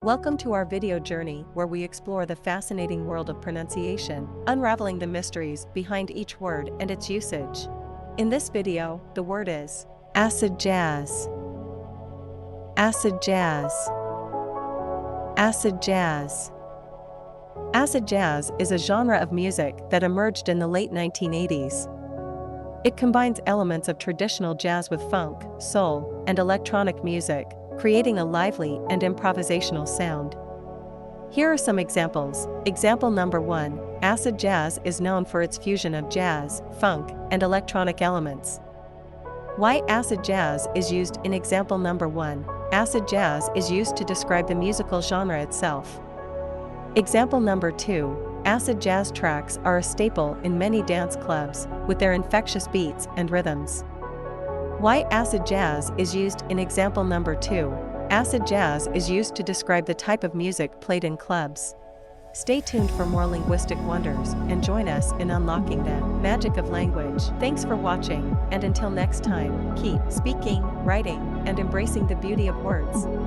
Welcome to our video journey where we explore the fascinating world of pronunciation, unraveling the mysteries behind each word and its usage. In this video, the word is acid jazz. Acid jazz. Acid jazz. Acid jazz is a genre of music that emerged in the late 1980s. It combines elements of traditional jazz with funk, soul, and electronic music, creating a lively and improvisational sound. Here are some examples. Example number 1. Acid jazz is known for its fusion of jazz, funk, and electronic elements. Why acid jazz is used in example number 1. Acid jazz is used to describe the musical genre itself. Example number 2. Acid jazz tracks are a staple in many dance clubs, with their infectious beats and rhythms. Why acid jazz is used in example number 2. Acid jazz is used to describe the type of music played in clubs. Stay tuned for more linguistic wonders and join us in unlocking the magic of language. Thanks for watching, and until next time, keep speaking, writing, and embracing the beauty of words.